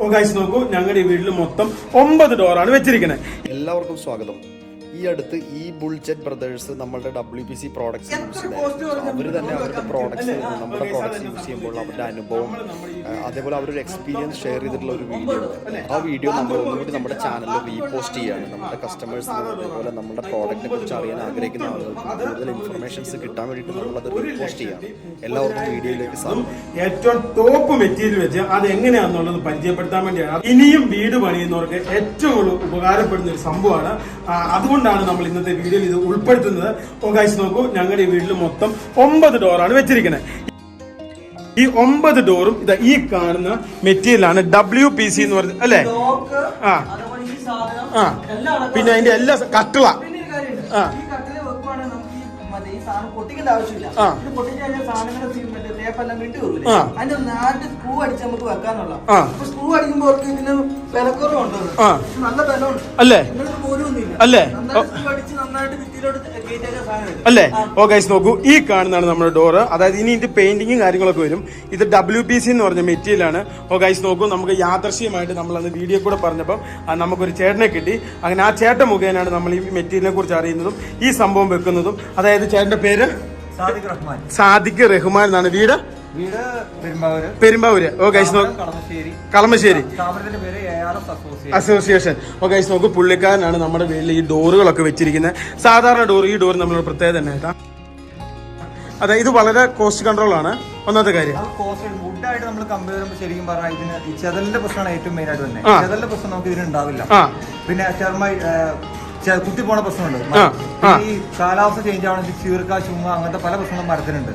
Guys നോക്കൂ, ഞങ്ങളുടെ ഈ വീട്ടിൽ മൊത്തം 9 ഡോറാണ് വെച്ചിരിക്കുന്നത്. എല്ലാവർക്കും സ്വാഗതം. ഈ അടുത്ത് Ebulljet ബ്രദേഴ്സ് നമ്മളുടെ WPC പ്രോഡക്ട്സ് അവർ തന്നെ അവരുടെ പ്രോഡക്ട്സ് നമ്മുടെ പ്രോഡക്ട്സ് യൂസ് ചെയ്യുമ്പോൾ അവരുടെ അനുഭവം അതേപോലെ അവരൊരു എക്സ്പീരിയൻസ് ഷെയർ ചെയ്തിട്ടുള്ള ഒരു വീഡിയോ. ആ വീഡിയോ നമ്മൾ ഒന്നുകൂടി നമ്മുടെ ചാനലിൽ റീപോസ്റ്റ് ചെയ്യുകയാണ്. നമ്മുടെ കസ്റ്റമേഴ്സിന് അതേപോലെ നമ്മുടെ പ്രോഡക്റ്റിനെ കുറിച്ച് അറിയാൻ ആഗ്രഹിക്കുന്ന ആളുകൾക്ക് കൂടുതൽ ഇൻഫർമേഷൻസ് കിട്ടാൻ വേണ്ടിയിട്ട് നമ്മളത് റീപോസ്റ്റ് ചെയ്യാണ്. എല്ലാവർക്കും വീഡിയോയിലേക്ക് സ്വാഗതം. ഏറ്റവും ടോപ്പ് മെറ്റീരിയൽ വെച്ച് അത് എങ്ങനെയാണെന്നുള്ളത് പരിചയപ്പെടുത്താൻ വേണ്ടിയാണ്. ഇനിയും വീട് പണിയുന്നവർക്ക് ഏറ്റവും ഉപകാരപ്പെടുന്ന ഒരു സംഭവമാണ്. അതുകൊണ്ടാണ് നമ്മൾ ഇന്നത്തെ വീഡിയോയിൽ ഇത് ഉൾപ്പെടുത്തുന്നത്. ഗൈസ് നോക്കൂ, ഞങ്ങളുടെ ഈ വീട്ടിൽ മൊത്തം 9 ഡോറാണ് വെച്ചിരിക്കുന്നത്. ഈ 9 ഡോറും ഇതാ ഈ കാണുന്ന മെറ്റീരിയലാണ് WPC എന്ന് പറഞ്ഞത് അല്ലേ? പിന്നെ അതിന്റെ എല്ലാ കട്ടിള പൊട്ടിക്കേണ്ട ആവശ്യമില്ല. ഇത് പൊട്ടിച്ച് കഴിഞ്ഞാൽ സാധനങ്ങളുടെ തേപ്പെല്ലാം വിട്ടു വരില്ല. അതിന്റെ 4 സ്ക്രൂ അടിച്ച് നമുക്ക് വെക്കാനുള്ള. സ്ക്രൂ അടിക്കുമ്പോൾ ഇതിന് വിലക്കുറവുണ്ടോ? നല്ല ബലമുണ്ട് അല്ലേ? പോലും ഒന്നുമില്ല അല്ലേ? സ്ക്രൂ അടിച്ച് നന്നായിട്ട് ഭിത്തിയിലോട്ട് കയറ്റിയ സാധനം അല്ലേ? ഗൈസ് നോക്കൂ, ഈ കാണുന്നതാണ് നമ്മുടെ ഡോറ്. അതായത് ഇനി ഇതിന്റെ പെയിന്റിങ്ങും കാര്യങ്ങളൊക്കെ വരും. ഇത് WPC എന്ന് പറഞ്ഞ മെറ്റീരിയൽ ആണ്. ഗൈസ് നോക്കൂ, നമുക്ക് യാദൃശ്യമായിട്ട് നമ്മൾ അന്ന് വീഡിയോ കൂടെ പറഞ്ഞപ്പോൾ നമുക്കൊരു ചേട്ടനെ കിട്ടി. അങ്ങനെ ആ ചേട്ടൻ മുഖേനയാണ് നമ്മൾ ഈ മെറ്റീരിയലിനെ കുറിച്ച് അറിയുന്നതും ഈ സംഭവം വെക്കുന്നതും. അതായത് ചേട്ടന്റെ പേര് സാദിഖ് റഹ്മാൻ എന്നാണ്. വീട് പെരുമ്പാവൂര്. ഗൈസ് നോക്കൂ, കളമശ്ശേരി അസോസിയേഷൻ. ഗൈസ് നോക്കൂ, പുള്ളിക്കാരനാണ് നമ്മുടെ വീട്ടിൽ ഈ ഡോറുകളൊക്കെ വെച്ചിരിക്കുന്നത്. സാധാരണ ഡോർ, ഈ ഡോർ നമ്മുടെ പ്രത്യേകത തന്നെ കേട്ടാ. അതെ, ഇത് വളരെ കോസ്റ്റ് കൺട്രോൾ ആണ്. ഒന്നാമത്തെ കാര്യം വുഡായിട്ട് നമ്മൾ കമ്പയർ ചെയ്യുമ്പോൾ ശരിക്കും പറഞ്ഞാൽ ഇതിന് ഈ ചെതലിന്റെ പ്രശ്നമാണ് ഏറ്റവും മെയിൻ ആയിട്ട് തന്നെ. ചെതലിന്റെ പ്രശ്നം നമുക്ക് ഇതിന് ഉണ്ടാവില്ല. പിന്നെ കുത്തി പോണ പ്രശ്നമുണ്ട്. ഈ കാലാവസ്ഥ ചേഞ്ച് ആവണമെങ്കിൽ ചീർക്ക, ചുമ, അങ്ങനത്തെ പല പ്രശ്നങ്ങളും മരത്തിനുണ്ട്.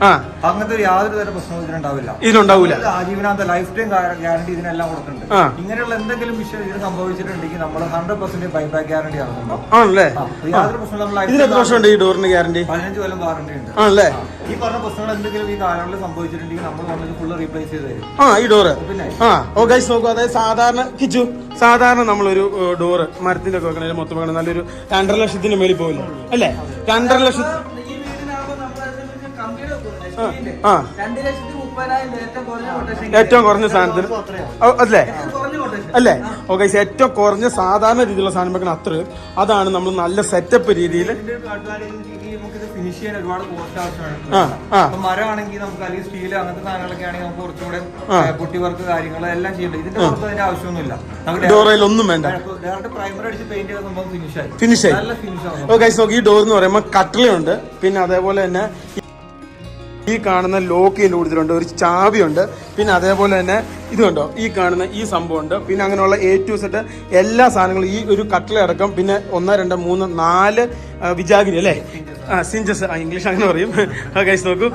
അങ്ങനത്തെ യാതൊരു തരം പ്രശ്നവും ഇതിനുണ്ടാവില്ല. ആജീവനാന്ത ലൈഫ് ടൈം ഗ്യാരണ്ടി ഇതിനെല്ലാം കൊടുക്കുന്നുണ്ട്. ഇങ്ങനെയുള്ള എന്തെങ്കിലും വിഷയം ഇതിന് സംഭവിച്ചിട്ടുണ്ടെങ്കിൽ നമ്മൾ 100% ബൈബാക്ക് ഗ്യാരണ്ടി ആണല്ലേ? യാതൊരു പ്രശ്നം ഈ ഡോറിന് ഗ്യാരണ്ടി 15 കൊല്ലം വാറണ്ടി ഉണ്ട്. ഈ പറഞ്ഞ പ്രശ്നങ്ങൾ എന്തെങ്കിലും ഈ കാലങ്ങളിൽ സംഭവിച്ചിട്ടുണ്ടെങ്കിൽ നമ്മൾ വന്നിട്ട് ഫുള്ള് റീപ്ലേസ് ചെയ്ത് തരും. ഈ ഡോറ് പിന്നെ ഗൈസ് നോക്കൂ, അതായത് സാധാരണ നമ്മളൊരു ഡോറ് മരത്തിന്റെ ഒക്കെ വെക്കണ മൊത്തം വെക്കണം നല്ലൊരു 2.5 ലക്ഷത്തിന് മേളിൽ പോകില്ല അല്ലേ? 2.5 ലക്ഷം. ഏറ്റവും കുറഞ്ഞ സാധനത്തിന് അല്ലേ? ഗൈസ് ഏറ്റവും കുറഞ്ഞ സാധാരണ രീതിയിലുള്ള സാധനം വെക്കണം. അത്രയും അതാണ് നമ്മൾ നല്ല സെറ്റപ്പ് രീതിയിൽ ഫിനിഷ് ചെയ്യാൻ ഒരുപാട് കോസ്റ്റ് ആവശ്യമാണ്. മരമാണെങ്കിൽ നമുക്ക് അല്ലെങ്കിൽ സ്റ്റീൽ അങ്ങനത്തെ സാധനങ്ങളൊക്കെ ആണെങ്കിൽ നമുക്ക് കുറച്ചുകൂടെ പുട്ടി വർക്ക് കാര്യങ്ങൾ എല്ലാം ചെയ്യേണ്ടത്. ഇതിന്റെ പുറത്ത് അതിന്റെ ആവശ്യമൊന്നുമില്ല. ഒന്നും വേണ്ട. ഡയറക്റ്റ് പ്രൈമർ അടിച്ച് പെയിന്റ് ചെയ്ത സംഭവം ഫിനിഷ് ആയി. നല്ല ഫിനിഷ്. ഗൈസ് നോക്കി, ഈ ഡോർ എന്ന് പറയുമ്പോൾ കട്ടിലുണ്ട്. പിന്നെ അതേപോലെ തന്നെ ഈ കാണുന്ന ലോക്ക് ഇതിൻ്റെ കൊടുത്തിട്ടുണ്ട്. ഒരു ചാവിയുണ്ട്. പിന്നെ അതേപോലെ തന്നെ ഇതുണ്ടോ, ഈ കാണുന്ന ഈ സംഭവമുണ്ട്. പിന്നെ അങ്ങനെയുള്ള A to Z എല്ലാ സാധനങ്ങളും ഈ ഒരു കട്ടിലടക്കം. പിന്നെ 1 2 3 4 വിജാഗിരി അല്ലേ? സിഞ്ചസ് ഇംഗ്ലീഷ് അങ്ങനെ പറയും. ഗൈസ് നോക്കൂ,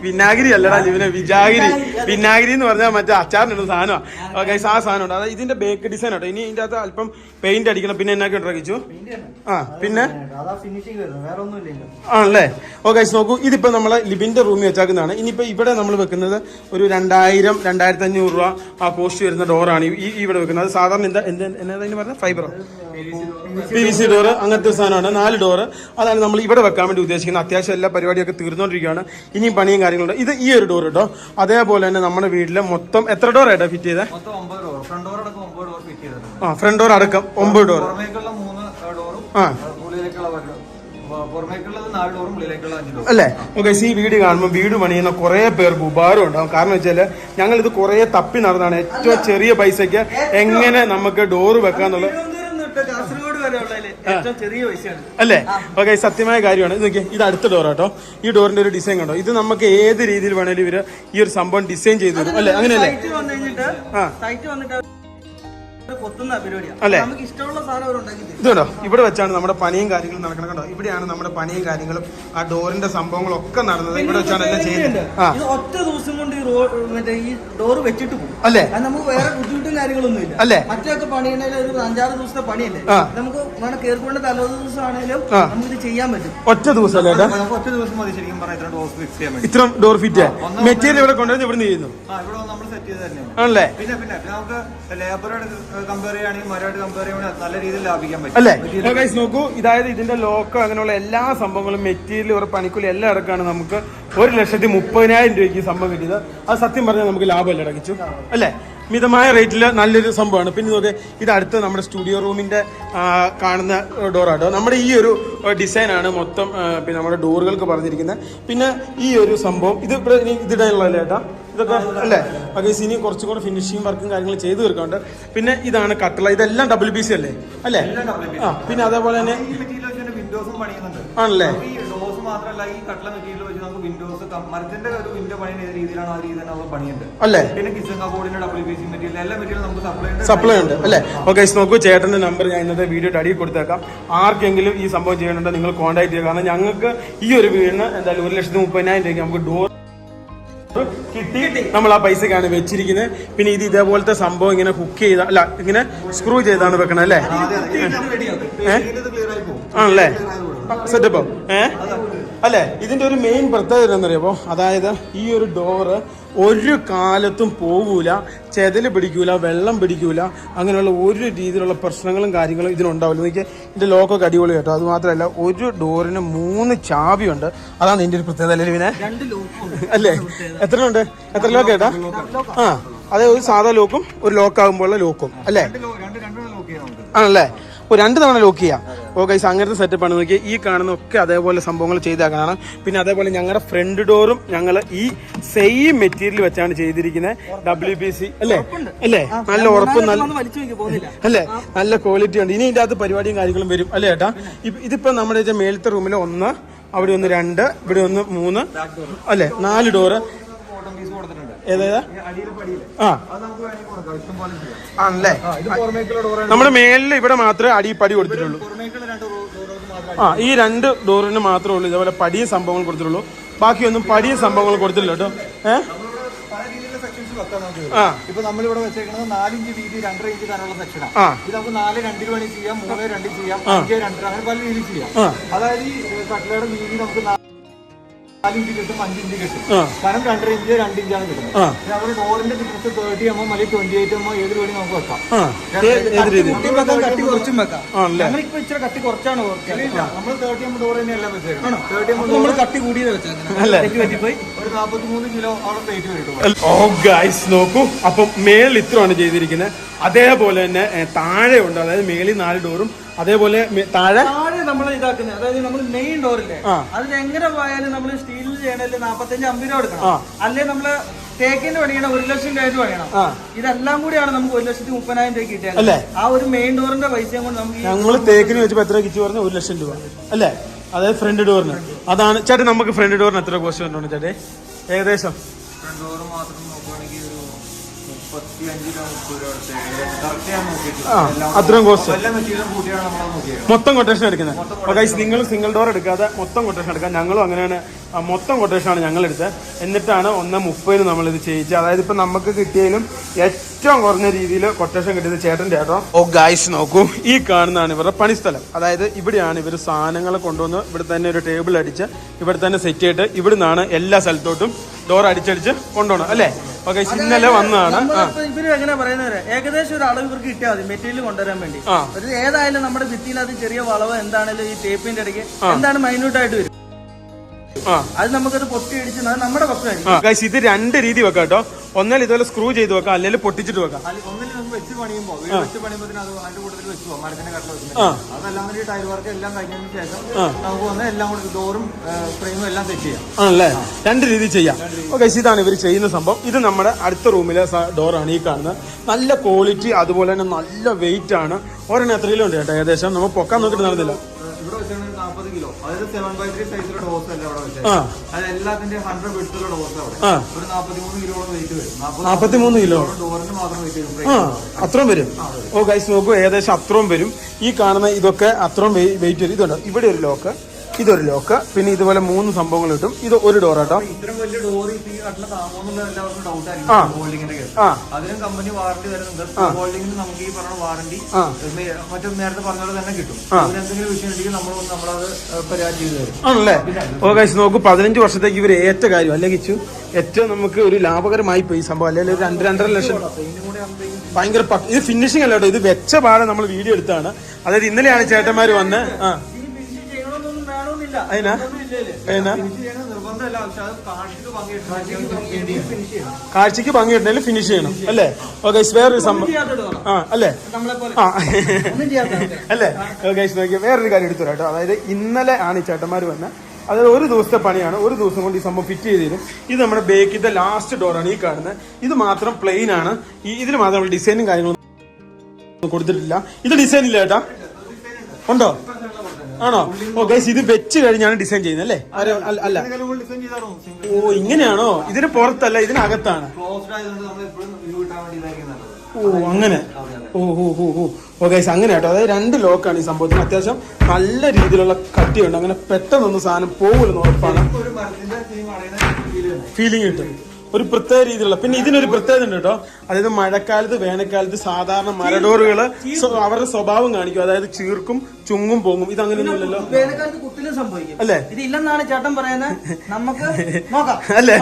വിനാഗിരി അല്ലടാ ഇവന് വിനാഗിരി എന്ന് പറഞ്ഞാൽ മറ്റേ അച്ചാറിനുള്ള സാധനമാണ്. ഗൈസ് ആ സാധനം ഉണ്ട്. അതായത് ഇതിന്റെ ബേക്ക് ഡിസൈൻ ആട്ടോ. ഇനി ഇതിന്റെ അകത്ത് അല്പം പെയിന്റ് അടിക്കണം. പിന്നെ എന്നൊക്കെ ഉണ്ടാക്കിച്ചു പിന്നെ ആണല്ലേ? ഗൈസ് നോക്കൂ, ഇതിപ്പോ നമ്മളെ ലിവിന്റെ റൂമിൽ വെച്ചാക്കുന്നതാണ്. ഇനിയിപ്പോ ഇവിടെ നമ്മൾ വെക്കുന്നത് ഒരു 2000-2500 രൂപ കോസ്റ്റ് വരുന്ന ഡോറാണ് ഇവിടെ വെക്കുന്നത്. സാധാരണ എന്താ പറഞ്ഞ ഫൈബറോ PVC ഡോർ അങ്ങനത്തെ സാധനമാണ്. 4 ഡോറ് അതാണ് നമ്മൾ ഇവിടെ വെക്കാൻ വേണ്ടി ഉദ്ദേശിക്കുന്നത്. അത്യാവശ്യം എല്ലാ പരിപാടിയൊക്കെ തീർന്നുകൊണ്ടിരിക്കുകയാണ്. ഇനിയും പണിയും കാര്യങ്ങളുണ്ട്. ഇത് ഈ ഒരു ഡോർ കേട്ടോ. അതേപോലെ തന്നെ നമ്മുടെ വീട്ടിലെ മൊത്തം എത്ര ഡോർ ആയിട്ടാ ഫിറ്റ് ചെയ്തത്? ഫ്രണ്ട് ഡോർ അടക്കം 9 ഡോർ. അല്ലേ? ഈ വീഡിയോ കാണുമ്പോൾ വീട് പണിയുന്ന കുറെ പേർക്ക് ഉപകാരം ഉണ്ടാവും. കാരണം വെച്ചാല് ഞങ്ങൾ ഇത് കുറെ തപ്പി നടന്നാണ് ഏറ്റവും ചെറിയ പൈസക്ക് എങ്ങനെ നമുക്ക് ഡോറ് വെക്കാന്നുള്ള അല്ലേ? സത്യമായ കാര്യമാണ്. ഇത് നോക്കിയാൽ ഇത് അടുത്ത ഡോർ കേട്ടോ. ഈ ഡോറിന്റെ ഒരു ഡിസൈൻ കണ്ടോ? ഇത് നമുക്ക് ഏത് രീതിയിൽ വേണേലും ഇവര് ഈ ഒരു സംഭവം ഡിസൈൻ ചെയ്തു തരും അല്ലേ? അങ്ങനെയല്ലേ? അല്ലേ? ഇതുണ്ടോ, ഇവിടെ വെച്ചാണ് നമ്മുടെ പണിയും കാര്യങ്ങളും നടക്കണം. കണ്ടോ, ഇവിടെയാണ് നമ്മുടെ പണിയും കാര്യങ്ങളും ആ ഡോറിന്റെ സംഭവങ്ങളൊക്കെ നടന്നത്. ഇവിടെ വെച്ചാണ് എല്ലാം ചെയ്യുന്നത്. ഒറ്റ ദിവസം കൊണ്ട് ഈ ഡോർ വെച്ചിട്ട് പോകും അല്ലേ? നമുക്ക് വേറെ ബുദ്ധിമുട്ടും കാര്യങ്ങളൊന്നും ഇല്ല അല്ലേ? മറ്റൊക്കെ പണിയണേലും ഒരു 5-6 ദിവസത്തെ പണിയല്ലേ? നമുക്ക് കേൾക്കൊണ്ട് തലേ ദിവസം ആണെങ്കിലും നമുക്ക് ഇത് ചെയ്യാൻ പറ്റും. ഒറ്റ ദിവസം അല്ലേ? ഒറ്റ ദിവസം മതി ശരിക്കും പറഞ്ഞാൽ ഇത്ര ഡോർ ഫിറ്റ് മെറ്റീരിയൽ ഇവിടെ കൊണ്ടുവന്ന് ഇവിടെ ചെയ്യുന്നു ആണല്ലേ? പിന്നെ നമുക്ക് ലേബറോട് കമ്പയർ ചെയ്യുകയാണെങ്കിൽ മരമായിട്ട് കമ്പയർ ചെയ്യുകയാണെങ്കിൽ നല്ല രീതിയിൽ ലാഭിക്കാൻ പറ്റും അല്ലേ? നോക്കൂ, ഇതായത് ഇതിന്റെ ലോക്കോ അങ്ങനെയുള്ള എല്ലാ സംഭവങ്ങളും മെറ്റീരിയൽ ഒരു പണിക്കൂലി എല്ലാം അടക്കമാണ് നമുക്ക് 1,30,000 രൂപയ്ക്ക് സംഭവം കിട്ടിയത്. അത് സത്യം പറഞ്ഞാൽ നമുക്ക് ലാഭമല്ല അടക്കിച്ചു അല്ലേ? മിതമായ റേറ്റിൽ നല്ലൊരു സംഭവമാണ്. പിന്നെ നോക്കെ ഇത് അടുത്ത് നമ്മുടെ സ്റ്റുഡിയോ റൂമിന്റെ കാണുന്ന ഡോറാട്ടോ. നമ്മുടെ ഈ ഒരു ഡിസൈനാണ് മൊത്തം പിന്നെ നമ്മുടെ ഡോറുകൾക്ക് പറഞ്ഞിരിക്കുന്നത്. പിന്നെ ഈ ഒരു സംഭവം ഇത് ഇതിടാനുള്ളതല്ലേ ഏട്ടാ, ഇതൊക്കെ അല്ലേ? ഓക്കെ, ഇനി കുറച്ചും കൂടെ ഫിനിഷിംഗ് വർക്കും കാര്യങ്ങളും ചെയ്ത് തീർക്കാറുണ്ട്. പിന്നെ ഇതാണ് കട്ടള, ഇതെല്ലാം WPC അല്ലേ? അല്ലേ? ആ, പിന്നെ അതേപോലെ തന്നെ ആണല്ലേ? മാത്രമല്ല ഈ കട്ടള മെറ്റീരിയൽ വെച്ച് നമുക്ക് വിൻഡോസ് മരത്തിന്റെ ഒരു വിൻഡോ പണിയുന്ന ഏത് രീതിയിലാണ് ആ രീതി തന്നെ നമുക്ക് പണിയുണ്ട് അല്ലേ? പിന്നെ കിച്ചൺ കബോർഡിന്റെ WPC മെറ്റീരിയൽ എല്ലാ മെറ്റീരിയലും നമുക്ക് സപ്ലൈ ഉണ്ട് അല്ലേ? ഓക്കെ, നോക്കൂ, ചേട്ടന്റെ നമ്പർ ഞാൻ ഇന്നത്തെ വീഡിയോയുടെ അടിയിൽ കൊടുത്തേക്കാം. ആർക്കെങ്കിലും ഈ സംഭവം ചെയ്യണമെങ്കിൽ നിങ്ങൾ കോൺടാക്ട് ചെയ്യുക. കാരണം ഞങ്ങൾക്ക് ഈ ഒരു വീടിന് എന്തായാലും 1,30,000 രൂപയ്ക്ക് നമുക്ക് ഡോർ കിട്ടി. നമ്മൾ ആ പൈസക്കാണ് വെച്ചിരിക്കുന്നത്. പിന്നെ ഇത് ഇതേപോലത്തെ സംഭവം ഇങ്ങനെ കുക്ക് ചെയ്ത അല്ല ഇങ്ങനെ സ്ക്രൂ ചെയ്താണ് വെക്കണത് അല്ലേ? ആണല്ലേ? സെറ്റപ്പോ അല്ലേ? ഇതിന്റെ ഒരു മെയിൻ പ്രത്യേകത എന്നറിയാമോ? അതായത് ഈ ഒരു ഡോറ് ഒരു കാലത്തും പോകൂല, ചെതല് പിടിക്കൂല, വെള്ളം പിടിക്കൂല, അങ്ങനെയുള്ള ഒരു രീതിയിലുള്ള പ്രശ്നങ്ങളും കാര്യങ്ങളും ഇതിനുണ്ടാവില്ല. എനിക്ക് ഇതിന്റെ ലോക്കൊക്കെ അടിപൊളി കേട്ടോ. അത് മാത്രമല്ല ഒരു ഡോറിന് 3 ചാവിയുണ്ട്. അതാണ് ഇതിന്റെ ഒരു പ്രത്യേകത അല്ലേ പിന്നെ? അല്ലേ? എത്ര ഉണ്ട്? എത്ര ലോക്ക് കേട്ടാ? ആ, അതെ, ഒരു സാധാ ലോക്കും ഒരു ലോക്കാകുമ്പോഴുള്ള ലോക്കും അല്ലേ? ആണല്ലേ? 2 തവണ ലോക്ക് ചെയ്യാം. ഓക്കെ, അങ്ങനത്തെ സെറ്റപ്പാണ്. നോക്കി ഈ കാണുന്ന ഒക്കെ അതേപോലെ സംഭവങ്ങൾ ചെയ്താക്കാനാണ്. പിന്നെ അതേപോലെ ഞങ്ങളുടെ ഫ്രണ്ട് ഡോറും ഞങ്ങൾ ഈ സെയിം മെറ്റീരിയൽ വെച്ചാണ് ചെയ്തിരിക്കുന്നത്. WPC അല്ലേ? അല്ലേ? നല്ല ഉറപ്പും അല്ലേ? നല്ല ക്വാളിറ്റി ഉണ്ട്. ഇനി ഇതിന്റെ അകത്ത് പരിപാടിയും കാര്യങ്ങളും വരും അല്ലേ ഏട്ടാ? ഇതിപ്പോ നമ്മുടെ മേലത്തെ റൂമിൽ 1, അവിടെ 1, 2, ഇവിടെ 1, 3 അല്ലേ? 4 ഡോറ്. ഏതാ? ആണല്ലേ? നമ്മുടെ മേലിൽ ഇവിടെ മാത്രമേ അടിപ്പടി കൊടുത്തിട്ടുള്ളൂ. ഈ 2 ഡോറിന് മാത്രമേ ഉള്ളൂ ഇതേപോലെ പടിയും സംഭവങ്ങൾ കൊടുത്തിട്ടുള്ളൂ. ബാക്കിയൊന്നും പടിയും സംഭവങ്ങൾ കൊടുത്തില്ല കേട്ടോ. ഇപ്പൊ നമ്മളിവിടെ വെച്ചേക്കുന്നത് 4 ഇഞ്ച് വീതി 2.5 ഇഞ്ച് കനുള്ള സെക്ഷനാണ്. ഇത് നമുക്ക് 4 2 വേണി ചെയ്യാം, 3 2 ചെയ്യാം, 5 2 അങ്ങനെ പല രീതിയിൽ ചെയ്യാം. അതായത് ഈ കട്ട്ലയുടെ വീതി നമുക്ക് 4 ഇഞ്ച് കിട്ടും, 5 ഇഞ്ച് കിട്ടും. കാരണം 2.5 ഇഞ്ച് 2 ഇഞ്ചാണ് കിട്ടുന്നത്. നമ്മുടെ ഡോറിന്റെ തിക്നെസ് 30 mm അല്ലെങ്കിൽ 28 mm ഏത് വേണി നമുക്ക് വെക്കാം. കട്ടി കുറച്ചും വെക്കാം. ഞങ്ങളിപ്പോ ഇച്ചിരി കട്ടി കുറച്ചാണ് നമ്മൾ 30 mm ഡോർ തന്നെയല്ല വെച്ചേക്കുന്നത്. 30 mm നമ്മൾ കട്ടി കൂടിയത് വെച്ചേക്കുന്നത്. ഒരു 43 കിലോ അവിടെ വെയിറ്റ് വരും. ഓ ഗൈസ് നോക്കൂ, അപ്പം മേളിൽ ഇത്രയാണ് ചെയ്തിരിക്കുന്നത്. അതേപോലെ തന്നെ താഴെ ഉണ്ട്, അതായത് മേളിൽ 4 ഡോറും അതേപോലെ താഴെ നമ്മൾ ഇതാക്കുന്നത്. അതായത് നമ്മൾ മെയിൻ ഡോറില്ലേ, അതിന് എങ്ങനെ പോയാലും നമ്മൾ സ്റ്റീലിൽ ചെയ്യണല്ലേ 45-50 രൂപ കൊടുക്കണം. അല്ലെ നമ്മള് തേക്കിന് പണിയണം 1,00,000 രൂപ പണിയണം. ഇതെല്ലാം കൂടിയാണ് നമുക്ക് 1,30,000 രൂപ കിട്ടിയത് അല്ലേ? ആ ഒരു മെയിൻ ഡോറിന്റെ പൈസയും കൊണ്ട് നമുക്ക് നമ്മള് തേക്കിന് വെച്ചപ്പോ എത്ര കിച്ചു പറഞ്ഞു? 1,00,000 രൂപ അല്ലേ? അതായത് ഫ്രണ്ട് ഡോറിന്. അതാണ് ചേട്ടൻ, നമുക്ക് ഫ്രണ്ട് ഡോറിന് എത്ര കോസ്റ്റ് വന്നിട്ടുണ്ട് ചേട്ടേ ഏകദേശം? ഫ്രണ്ട് ഡോർ മാത്രം നോക്കുകയാണെങ്കിൽ ഒരു 35 അത്രയും കോസ്റ്റ് മൊത്തം കൊട്ടേഷൻ എടുക്കുന്നത്. നിങ്ങൾ സിംഗിൾ ഡോർ എടുക്കാതെ മൊത്തം കൊട്ടേഷൻ എടുക്കാം. ഞങ്ങളും അങ്ങനെയാണ്, മൊത്തം കൊട്ടേഷനാണ് ഞങ്ങൾ എടുത്തത്. എന്നിട്ടാണ് 1.30 നമ്മളിത് ചെയ്യിച്ചത്. അതായത് ഇപ്പൊ നമുക്ക് കിട്ടിയതിലും ഏറ്റവും കുറഞ്ഞ രീതിയിൽ കൊട്ടേഷൻ കിട്ടിയത് ചേട്ടൻ്റെ കേട്ടോ. ഓ ഗൈസ് നോക്കൂ, ഈ കാണുന്നതാണ് ഇവരുടെ പണിസ്ഥലം. അതായത് ഇവിടെയാണ് ഇവർ സാധനങ്ങൾ കൊണ്ടുവന്ന് ഇവിടെ തന്നെ ഒരു ടേബിൾ അടിച്ച് ഇവിടെ തന്നെ സെറ്റ് ചെയ്തിട്ട് ഇവിടെ നിന്നാണ് എല്ലാ സ്ഥലത്തോട്ടും ഡോർ അടിച്ചടിച്ച് കൊണ്ടുപോകണം അല്ലേ? ഓക്കെ, ഇന്നലെ വന്നതാണ്. ഇവര് എങ്ങനെ പറയുന്നത്, ഏകദേശം ഒരു അളവ് ഇവർക്ക് കിട്ടിയാൽ മതി മെറ്റീരിയൽ കൊണ്ടുവരാൻ വേണ്ടി. ഏതായാലും നമ്മുടെ ഭിത്തിയിൽ അത് ചെറിയ വളവ് എന്താണെങ്കിലും ഈ ടേപ്പിന്റെ ഇടയ്ക്ക് എന്താണ് മൈന്യൂട്ടായിട്ട് വരും. അത് നമുക്കത് പൊട്ടി അടിച്ച് നമ്മുടെ പ്രശ്നമായിരിക്കും. ഇത് 2 രീതി വെക്കാം കേട്ടോ. ഒന്നല്ല ഇതുപോലെ സ്ക്രൂ ചെയ്ത് വെക്കാം, അല്ലെങ്കിൽ പൊട്ടിച്ചിട്ട് വെക്കാം. ഒന്നിൽ നമുക്ക് വെച്ച് പണിയുമ്പോൾ അതിന്റെ കൂട്ടത്തിൽ വെച്ച് പോകാം. മരത്തിന്റെ കട്ട അതെല്ലാം ടൈൽ വർക്ക് എല്ലാം കഴിഞ്ഞതിന് ശേഷം നമുക്ക് വന്ന് എല്ലാം കൂടി ഡോറും ഫ്രെയിമും എല്ലാം സെറ്റ് ചെയ്യാം. ആണല്ലേ? 2 രീതി ചെയ്യാം. ഓക്കെ, ഇതാണ് ഇവർ ചെയ്യുന്ന സംഭവം. ഇത് നമ്മുടെ അടുത്ത റൂമിലെ ഡോറാണ് ഈ കാണുന്നത്. നല്ല ക്വാളിറ്റി, അതുപോലെ തന്നെ നല്ല വെയിറ്റ് ആണ്. ഒരെണ്ണം എത്ര കിലോ ഉണ്ട് ചേട്ടാ ഏകദേശം? നമ്മൾ പൊക്കാൻ നോക്കിയിട്ട് നടന്നില്ല. ഇവിടെ വെച്ചാൽ 40 കിലോ, അതായത് 7x3 സൈസിലുള്ള ഡോസ് അല്ല അവിടെ വെച്ചത്. അത് എല്ലാത്തിന്റെ 100 ബെഡ്സുള്ള ഡോസ് അവിടെ ഒരു 43 കിലോളം വെയിറ്റ് വരും. 43 കിലോ ഡോറിന് മാത്രം വെയിറ്റ് വരും. അത്രയും വരും. ഓ ഗൈസ് നോക്കൂ, ഏകദേശം അത്രയും വരും. ഈ കാണുന്ന ഇതൊക്കെ അത്രയും വെയിറ്റ് വരും. ഇതുണ്ട്, ഇവിടെ ഒരു ലോക്ക്, ഇതൊരു ലോക്ക്, പിന്നെ ഇതുപോലെ 3 സംഭവങ്ങൾ കിട്ടും. ഇത് ഒരു ഡോർ കേട്ടോ. ഇത്രയും വലിയ ഡോർ എല്ലാവർക്കും ഡൗട്ട് ആയിരിക്കും. അതിനും കമ്പനി വാറണ്ടി തരുന്നുണ്ട്. ഹോൾഡിംഗിന് നമുക്ക് ഈ പറഞ്ഞ വാറണ്ടി മറ്റും നേരത്തെ പറഞ്ഞത് തന്നെ കിട്ടും. എന്തെങ്കിലും വിഷയം ഉണ്ടെങ്കിൽ നമ്മളത് പരിഹാരം ചെയ്തു തരും. ആണല്ലേ? ഓ ഗൈസ് നോക്കൂ, 15 വർഷത്തേക്ക് ഇവർ ഏറ്റ കാര്യം അല്ലെ കിച്ചു, ഏറ്റവും നമുക്ക് ഒരു ലാഭകരമായി പോയി സംഭവം. അല്ലെങ്കിൽ ഒരു 2-2.5 ലക്ഷം ഭയങ്കര. ഇത് ഫിനിഷിംഗ് അല്ല കേട്ടോ, ഇത് വെച്ച പാടെ നമ്മൾ വീഡിയോ എടുത്താണ്. അതായത് ഇന്നലെയാണ് ചേട്ടന്മാര് വന്ന് അതിനാ അതിനാ കാഴ്ചക്ക് ഭംഗി കിട്ടണേലും ഫിനിഷ് ചെയ്യണം അല്ലേ? ഓക്കെ, വേറൊരു സംഭവം അല്ലേ? അല്ലേ? ഓക്കെ, നോക്കിയാൽ വേറൊരു കാര്യം എടുത്തു കേട്ടോ. അതായത് ഇന്നലെ ആണ് ഈ ചേട്ടന്മാർ വന്നത്. അതായത് ഒരു ദിവസത്തെ പണിയാണ്, ഒരു ദിവസം കൊണ്ട് ഈ സംഭവം ഫിറ്റ് ചെയ്ത് തരും. ഇത് നമ്മുടെ ബേക്കിന്റെ ലാസ്റ്റ് ഡോറാണ് ഈ കാണുന്നത്. ഇത് മാത്രം പ്ലെയിൻ ആണ്. ഇതിൽ മാത്രം ഡിസൈനും കാര്യങ്ങളും കൊടുത്തിട്ടില്ല. ഇത് ഡിസൈൻ ഇല്ല ചേട്ടാ, ഉണ്ടോ? ആണോ? ഓക്കെ, ഇത് വെച്ച് കഴിഞ്ഞാണ് ഡിസൈൻ ചെയ്യുന്നത് അല്ലേ? അല്ല, ഓ ഇങ്ങനെയാണോ? ഇതിന് പുറത്തല്ല, ഇതിനകത്താണ്. ഓ അങ്ങനെ. ഓ ഓ ഓ ഓ ഓക്കെ, അങ്ങനെ കേട്ടോ. അതായത് 2 ലോക്കാണ് ഈ സംഭവത്തിന്. അത്യാവശ്യം നല്ല രീതിയിലുള്ള കട്ടിയുണ്ട്. അങ്ങനെ പെട്ടെന്നൊന്നും സാധനം പോകില്ലെന്ന് ഉറപ്പാണ്. ഫീലിംഗ് കിട്ടും, ഒരു പ്രത്യേക രീതിയിലുള്ള. പിന്നെ ഇതിനൊരു പ്രത്യേകത ഉണ്ട് കേട്ടോ. അതായത് മഴക്കാലത്ത് വേനൽക്കാലത്ത് സാധാരണ മരഡോറുകൾ അവരുടെ സ്വഭാവം കാണിക്കും. അതായത് ചീർക്കും ചുങ്ങും പൊങ്ങും. ഇത് അങ്ങനെയൊന്നുമില്ലല്ലോ. വേനൽക്കാലത്ത് കുട്ടിലും സംഭവിക്കും അല്ലേ? ഇത് ഇല്ലെന്നാണ് ചേട്ടൻ പറയുന്നത്. നമുക്ക് നോക്കാം അല്ലേ?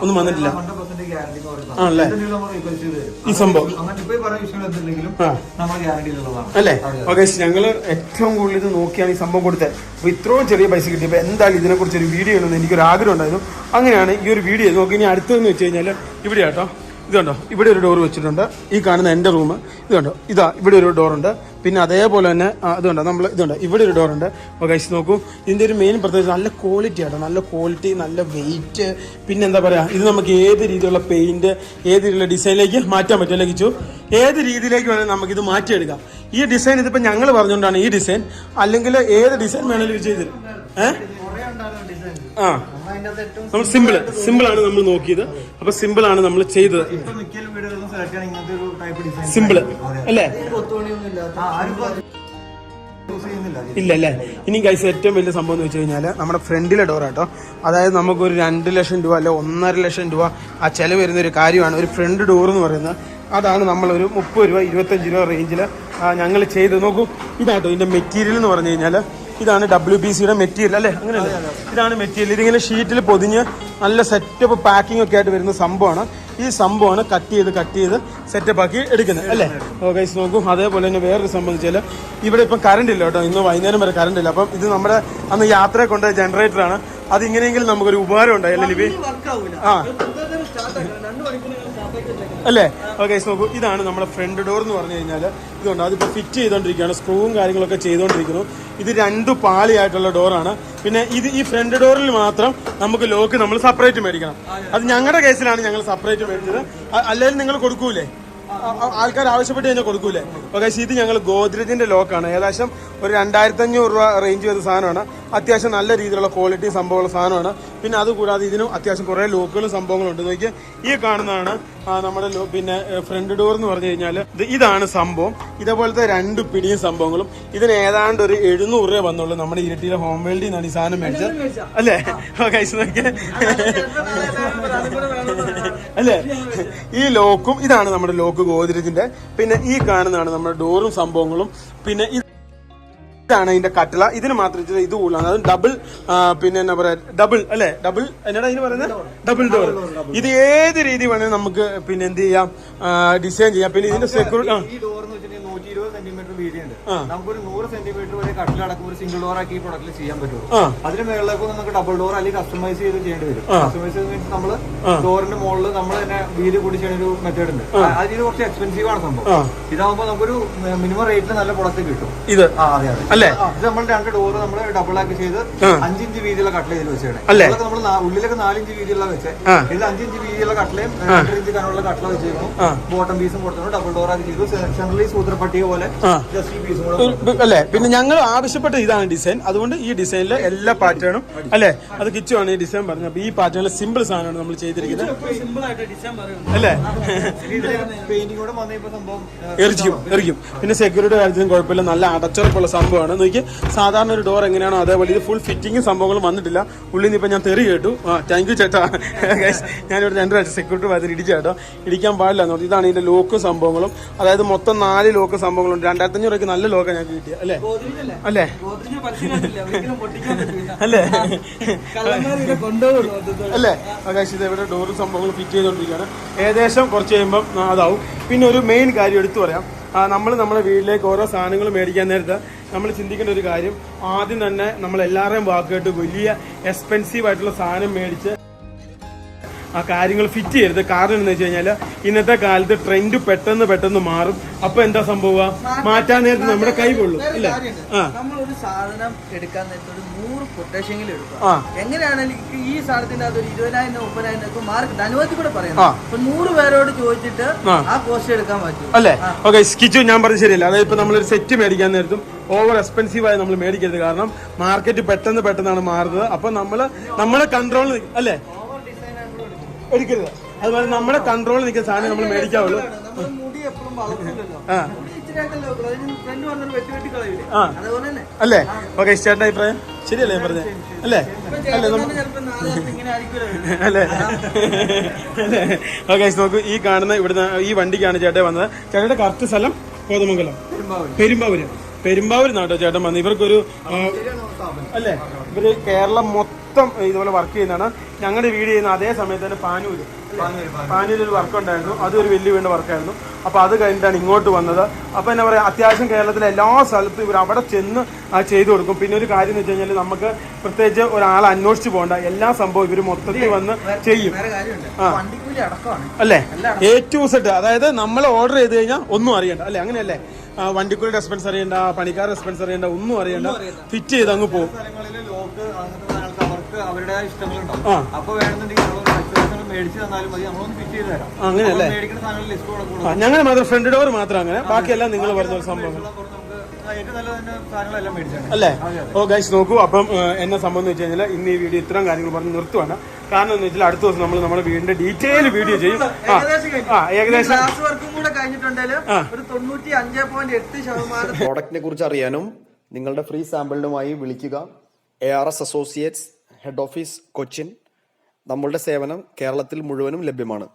ഒന്നും വന്നിട്ടില്ല ആണല്ലേ ഈ സംഭവം അല്ലേ? ഓക്കെ, ഞങ്ങള് ഏറ്റവും കൂടുതൽ ഇത് നോക്കിയാണ് ഈ സംഭവം കൊടുത്തത്. അപ്പൊ ഇത്രയും ചെറിയ പൈസ കിട്ടിയപ്പോ എന്തായാലും ഇതിനെ കുറിച്ച് ഒരു വീഡിയോ ചെയ്യണമെന്ന് എനിക്കൊരു ആഗ്രഹം ഉണ്ടായിരുന്നു. അങ്ങനെയാണ് ഈ ഒരു വീഡിയോ നോക്കി. ഇനി അടുത്തതെന്ന് വെച്ച് കഴിഞ്ഞാൽ ഇവിടെ കേട്ടോ, ഇതുണ്ടോ, ഇവിടെ ഒരു ഡോർ വെച്ചിട്ടുണ്ട്. ഈ കാണുന്ന എൻ്റെ റൂം ഇതുണ്ടോ, ഇതാ ഇവിടെ ഒരു ഡോറുണ്ട്. പിന്നെ അതേപോലെ തന്നെ ഇതുണ്ട്, നമ്മൾ ഇതുണ്ട്, ഇവിടെ ഒരു ഡോറുണ്ട്. അപ്പോൾ ഗൈസ് നോക്കൂ, ഇതിൻ്റെ ഒരു മെയിൻ പ്രത്യേകത നല്ല ക്വാളിറ്റി ആട്ടോ. നല്ല ക്വാളിറ്റി, നല്ല വെയിറ്റ്. പിന്നെ എന്താ പറയുക, ഇത് നമുക്ക് ഏത് രീതിയിലുള്ള പെയിന്റ്, ഏത് രീതിയിലുള്ള ഡിസൈനിലേക്ക് മാറ്റാൻ പറ്റും അല്ലേ കിച്ചു? ഏത് രീതിയിലേക്ക് വേണമെങ്കിൽ നമുക്കിത് മാറ്റിയെടുക്കാം. ഈ ഡിസൈൻ ഇതിപ്പോൾ ഞങ്ങൾ പറഞ്ഞുകൊണ്ടാണ് ഈ ഡിസൈൻ, അല്ലെങ്കിൽ ഏത് ഡിസൈൻ വേണമെങ്കിലും ചെയ്ത് നമ്മൾ സിമ്പിളാണ് നമ്മൾ നോക്കിയത്. അപ്പൊ സിമ്പിളാണ് നമ്മൾ ചെയ്തത്. സിമ്പിള് അല്ലേ? ഇല്ല അല്ലേ? ഇനി ഗൈസ് ഏറ്റവും വലിയ സംഭവം എന്ന് വെച്ച് കഴിഞ്ഞാൽ നമ്മുടെ ഫ്രണ്ടിലെ ഡോർ ആട്ടോ. അതായത് നമുക്കൊരു 2 ലക്ഷം രൂപ അല്ലെ 1.5 ലക്ഷം രൂപ ആ ചെലവ് വരുന്ന ഒരു കാര്യമാണ് ഒരു ഫ്രണ്ട് ഡോർ എന്ന് പറയുന്നത്. അതാണ് നമ്മളൊരു 30 രൂപ 25 രൂപ റേഞ്ചിൽ ഞങ്ങൾ ചെയ്ത് നോക്കൂ. ഇതാട്ടോ ഇതിന്റെ മെറ്റീരിയൽ എന്ന് പറഞ്ഞു കഴിഞ്ഞാൽ ഇതാണ് WPCയുടെ മെറ്റീരിയൽ അല്ലേ? അങ്ങനെയല്ലേ? ഇതാണ് മെറ്റീരിയൽ. ഇതിങ്ങനെ ഷീറ്റിൽ പൊതിഞ്ഞ് നല്ല സെറ്റപ്പ് പാക്കിംഗ് ഒക്കെ ആയിട്ട് വരുന്ന സംഭവമാണ്. ഈ സംഭവമാണ് കട്ട് ചെയ്ത് സെറ്റപ്പ് ആക്കി എടുക്കുന്നത് അല്ലേ? ഓക്കെ, നോക്കൂ. അതേപോലെ തന്നെ വേറൊരു സംബന്ധിച്ചാൽ ഇവിടെ ഇപ്പം കറണ്ട് ഇല്ല കേട്ടോ. ഇന്ന് വൈകുന്നേരം വരെ കറണ്ട് ഇല്ല. അപ്പം ഇത് നമ്മുടെ അന്ന് യാത്രയെ കൊണ്ട് ജനറേറ്ററാണ്. അത് ഇങ്ങനെയെങ്കിലും നമുക്കൊരു ഉപകാരം ഉണ്ടായി അല്ലേ ലിബി? ആ അല്ലേ? ഓക്കെ, നോക്കൂ. ഇതാണ് നമ്മുടെ ഫ്രണ്ട് ഡോർ എന്ന് പറഞ്ഞു കഴിഞ്ഞാൽ ഇതുണ്ട്. അതിപ്പോൾ ഫിറ്റ് ചെയ്തുകൊണ്ടിരിക്കുകയാണ്. സ്ക്രൂവും കാര്യങ്ങളൊക്കെ ചെയ്തുകൊണ്ടിരിക്കുന്നു. ഇത് 2 പാളിയായിട്ടുള്ള ഡോറാണ്. പിന്നെ ഈ ഫ്രണ്ട് ഡോറിൽ മാത്രം നമുക്ക് ലോക്ക് നമ്മൾ സെപ്പറേറ്റ് മേടിക്കണം. അത് ഞങ്ങളുടെ കേസിലാണ് ഞങ്ങൾ സെപ്പറേറ്റ് മേടിച്ചത്. അല്ലെങ്കിൽ നിങ്ങൾ കൊടുക്കൂലേ? ആൾക്കാർ ആവശ്യപ്പെട്ട് കഴിഞ്ഞാൽ കൊടുക്കൂലേ? ഓക്കെ, ഇത് ഞങ്ങൾ ഗോദ്രേജിന്റെ ലോക്കാണ്. ഏകദേശം ഒരു 2500 രൂപ റേഞ്ച് ചെയ്ത സാധനമാണ്. അത്യാവശ്യം നല്ല രീതിയിലുള്ള ക്വാളിറ്റി സംഭവമുള്ള സാധനമാണ്. പിന്നെ അതുകൂടാതെ ഇതിനും അത്യാവശ്യം കുറേ ലോക്കുകളും സംഭവങ്ങളും ഉണ്ട്. നോക്കിയാൽ ഈ കാണുന്നതാണ് നമ്മുടെ പിന്നെ ഫ്രണ്ട് ഡോർ എന്ന് പറഞ്ഞു കഴിഞ്ഞാൽ ഇതാണ് സംഭവം. ഇതേപോലത്തെ 2 പിടിയും സംഭവങ്ങളും. ഇതിന് ഏതാണ്ട് ഒരു 700 രൂപ വന്നുള്ളൂ. നമ്മുടെ ഇരട്ടിയിലെ ഹോം വേൾഡിൽ നിന്നാണ് ഈ സാധനം മേടിച്ചത് അല്ലേ? ഓക്കെ, നോക്കിയാൽ അല്ലേ? ഈ ലോക്കും ഇതാണ് നമ്മുടെ ലോക്ക് ഗോദ്രേജിന്റെ. പിന്നെ ഈ കാണുന്നതാണ് നമ്മുടെ ഡോറും സംഭവങ്ങളും. പിന്നെ ഇതാണ് ഇതിന്റെ കട്ടില. ഇതിന് മാത്രം ഇത് കൂടുതലാണ്. അത് ഡബിൾ പിന്നെ എന്താ പറയാ, ഡബിൾ അല്ലെ? ഡബിൾ എന്നാണ് ഇതിന് പറയുന്നത്? Double door. ഇത് ഏത് രീതി വേണമെങ്കിൽ നമുക്ക് പിന്നെ എന്ത് ചെയ്യാം, ഡിസൈൻ ചെയ്യാം. പിന്നെ ഇതിന്റെ സെക്യൂരിറ്റി നമുക്കൊരു 100 സെന്റിമീറ്റർ വരെ കട്ടിലടക്കം ഒരു സിംഗിൾ ഡോർ ആക്കി ഈ പ്രൊഡക്റ്റിൽ ചെയ്യാൻ പറ്റും. അതിന് മേളിലേക്ക് നമുക്ക് ഡബിൾ ഡോർ അല്ലെങ്കിൽ കസ്റ്റമൈസ് ചെയ്ത് ചെയ്യേണ്ടി വരും. കസ്റ്റമൈസ് ചെയ്ത് മീൻസ് നമ്മള് ഡോറിന്റെ മുകളിൽ നമ്മൾ തന്നെ വീല് കൂടി ചെയ്യുന്ന ഒരു മെത്തേഡ് ഉണ്ട്. അത് ഇത് കുറച്ച് എക്സ്പെൻസീവ് ആണ് സംഭവം. ഇതാകുമ്പോൾ നമുക്കൊരു മിനിമം റേറ്റിൽ നല്ല പ്രൊഡക്റ്റ് കിട്ടും. ഇത് അതെ അതെ. ഇത് നമ്മൾ 2 ഡോറ് നമ്മൾ ഡബിൾ ആക്കി ചെയ്ത് 5 ഇഞ്ച് വീതിയുള്ള കട്ടില ഇതിൽ വെച്ചാണ്. നമ്മൾ ഉള്ളിലൊക്കെ 4 ഇഞ്ച് വീതിയുള്ള വെച്ച് ഇതിൽ 5 ഇഞ്ച് വീതിയുള്ള കട്ടിലയും 2 ഇഞ്ച് കനമുള്ള കട്ടില വെച്ചിരുന്നു. ബോട്ടം പീസും കൊടുത്തു ഡബിൾ ഡോർ ആക്കി ചെയ്തു. സെൻട്രലി സൂത്രപ്പട്ടിക പോലെ അല്ലേ? പിന്നെ ഞങ്ങൾ ആവശ്യപ്പെട്ട ഇതാണ് ഡിസൈൻ. അതുകൊണ്ട് ഈ ഡിസൈനിലെ എല്ലാ പാറ്റേണും അല്ലേ? അത് കിച്ചു ആണ് ഈ ഡിസൈൻ പറഞ്ഞത്. അപ്പൊ ഈ പാറ്റേണിലെ സിമ്പിൾ സാധനമാണ് നമ്മൾ ചെയ്തിരിക്കുന്നത് അല്ലേ? എറിക്കും. പിന്നെ സെക്യൂരിറ്റി കാര്യത്തിലും കുഴപ്പമില്ല. നല്ല അടച്ചുറപ്പുള്ള സംഭവമാണ്. നോക്കി, സാധാരണ ഒരു ഡോർ എങ്ങനെയാണോ അതേപോലെ ഇത് ഫുൾ ഫിറ്റിംഗ് സംഭവങ്ങളും വന്നിട്ടില്ല. ഉള്ളിൽ നിന്ന് ഇപ്പൊ ഞാൻ തെറി കേട്ടു. താങ്ക് യു ചേട്ടാ. ഞാനിവിടെ 2 പ്രാവശ്യം സെക്യൂരിറ്റി ഭാഗത്തിൽ ഇടിച്ച കേട്ടോ. ഇടിക്കാൻ പാടില്ല എന്ന് പറഞ്ഞു. ഇതാണ് ഇതിന്റെ ലോക്കും സംഭവങ്ങളും. അതായത് മൊത്തം 4 ലോക്ക് സംഭവങ്ങളുണ്ട്. 2500 രൂപയ്ക്ക് നല്ല ലോക്കാണ് ഞങ്ങൾക്ക് കിട്ടിയ അല്ലേ? അല്ലേ? അല്ലേ? അല്ലേ? ആകാശ് ഇത് ഇവിടെ ഡോറും സംഭവങ്ങളും ഫിറ്റ് ചെയ്തുകൊണ്ടിരിക്കുകയാണ്. ഏകദേശം കുറച്ച് കഴിയുമ്പം അതാവും. പിന്നെ ഒരു മെയിൻ കാര്യം എടുത്തു പറയാം. നമ്മൾ നമ്മുടെ വീട്ടിലേക്ക് ഓരോ സാധനങ്ങൾ മേടിക്കാൻ നേരത്ത് നമ്മൾ ചിന്തിക്കേണ്ട ഒരു കാര്യം, ആദ്യം തന്നെ നമ്മൾ എല്ലാവരുടെയും വാക്കുകേട്ട് വലിയ എക്സ്പെൻസീവ് ആയിട്ടുള്ള സാധനം മേടിച്ച് ആ കാര്യങ്ങൾ ഫിറ്റ് ചെയ്യരുത്. കാരണം എന്ന് വെച്ച് കഴിഞ്ഞാൽ ഇന്നത്തെ കാലത്ത് ട്രെൻഡ് പെട്ടെന്ന് മാറും. അപ്പൊ എന്താ സംഭവം, മാറ്റാൻ നേരത്ത് നമ്മുടെ കൈ കൊള്ളും അല്ലേ? നമ്മളൊരു സാധനം എടുക്കാൻ നേരത്തെ ഒരു 100 കൊട്ടേഷനെങ്കിലും എടുക്കുക. എങ്ങനെയാണെങ്കിൽ ഈ സാധനത്തിന്റെ അത് ഒരു 20,000 30,000 മാർക്ക് അനുവദിച്ച് കൂടെ പറയാം. 100 പേരോട് ചോദിച്ചിട്ട് ആ കോസ്റ്റ് എടുക്കാൻ പറ്റും അല്ലേ? ഓക്കെ, കിച്ചു ഞാൻ പറഞ്ഞത് ശരിയല്ല. അതായത് ഇപ്പൊ നമ്മളൊരു സെറ്റ് മേടിക്കാൻ നേരത്തും ഓവർ എക്സ്പെൻസീവ് ആയി നമ്മൾ മേടിക്കരുത്. കാരണം മാർക്കറ്റ് പെട്ടെന്നാണ് മാറുന്നത്. അപ്പൊ നമ്മളെ കൺട്രോൾ അല്ലേ എടുക്കരുത്. അതുപോലെ നമ്മുടെ കൺട്രോളിൽ നിൽക്കുന്ന സാധനം നമ്മൾ മേടിക്കാവുള്ളൂ. അല്ലേ? ഓക്കെ, ചേട്ടൻ്റെ അഭിപ്രായം ശരിയല്ലേ ഞാൻ പറഞ്ഞത്? അല്ലേ? അല്ലേ? ഓക്കെ, നോക്കൂ, ഈ കാണുന്ന ഇവിടുന്ന് ഈ വണ്ടിക്കാണ് ചേട്ടൻ വന്നത്. ചേട്ടന്റെ കറക്റ്റ് സ്ഥലം കോതമംഗലം, പെരുമ്പാവൂർ നാട്ടോ ചേട്ടൻ വന്നത്. ഇവർക്കൊരു അല്ലേ, ഇവര് കേരളം മൊത്തം ഇതുപോലെ വർക്ക് ചെയ്യുന്നതാണ്. ഞങ്ങളുടെ വീട് ചെയ്യുന്ന അതേ സമയത്ത് തന്നെ പാനൂരൊരു വർക്ക് ഉണ്ടായിരുന്നു. അതൊരു വലിയ വീണ്ട വർക്കായിരുന്നു. അപ്പൊ അത് കഴിഞ്ഞിട്ടാണ് ഇങ്ങോട്ട് വന്നത്. അപ്പൊ എന്താ പറയാ, അത്യാവശ്യം കേരളത്തിലെ എല്ലാ സ്ഥലത്തും ഇവർ അവിടെ ചെന്ന് ചെയ്തു കൊടുക്കും. പിന്നെ ഒരു കാര്യം എന്ന് വെച്ച് കഴിഞ്ഞാൽ നമുക്ക് പ്രത്യേകിച്ച് ഒരാളെ അന്വേഷിച്ച് പോകണ്ട, എല്ലാ സംഭവം ഇവര് മൊത്തത്തിൽ വന്ന് ചെയ്യും. അല്ലേ? A to Z. അതായത് നമ്മൾ ഓർഡർ ചെയ്ത് കഴിഞ്ഞാൽ ഒന്നും അറിയണ്ട അല്ലെ? അങ്ങനെയല്ലേ? വണ്ടിക്കൂലിയുടെ എക്സ്പെൻസ് അറിയണ്ട, പണിക്കാരുടെ എക്സ്പെൻസ് അറിയണ്ട, ഒന്നും അറിയണ്ട, ഫിറ്റ് ചെയ്ത് അങ്ങ് പോകും. അവരുടെ ഇഷ്ടങ്ങളുണ്ടാവും. അപ്പൊ വേണമെന്നുണ്ടെങ്കിൽ മേടിച്ചു തന്നാലും മതി, നമ്മളൊന്ന് ഫിറ്റ് ചെയ്ത് തരാം. അങ്ങനെയല്ലേ? മേടിക്കുന്ന സാധനങ്ങൾ ലിസ്റ്റ് കൂടെ ഞങ്ങൾ മാത്രം ഫ്രണ്ട് ഡോർ മാത്രം അങ്ങനെ, ബാക്കിയെല്ലാം നിങ്ങൾ പറഞ്ഞ ഒരു സംഭവം അല്ലേ? ഓ ഗൈസ് നോക്കൂ, അപ്പം എന്നെ സംഭവം എന്ന് വെച്ച് കഴിഞ്ഞാൽ ഇന്ന് ഈ വീഡിയോ ഇത്രയും കാര്യങ്ങൾ പറഞ്ഞ് നിർത്തുവാണ്. കാരണം എന്ന് വെച്ചാൽ അടുത്ത ദിവസം നമ്മൾ നമ്മുടെ വീടിന്റെ ഡീറ്റെയിൽ വീഡിയോ ചെയ്യും. ഏകദേശം പ്രോഡക്റ്റിനെ കുറിച്ച് അറിയാനും നിങ്ങളുടെ ഫ്രീ സാമ്പിളിനുമായി വിളിക്കുക. ARS Associates, head office Cochin. നമ്മളുടെ സേവനം കേരളത്തിൽ മുഴുവനും ലഭ്യമാണ്.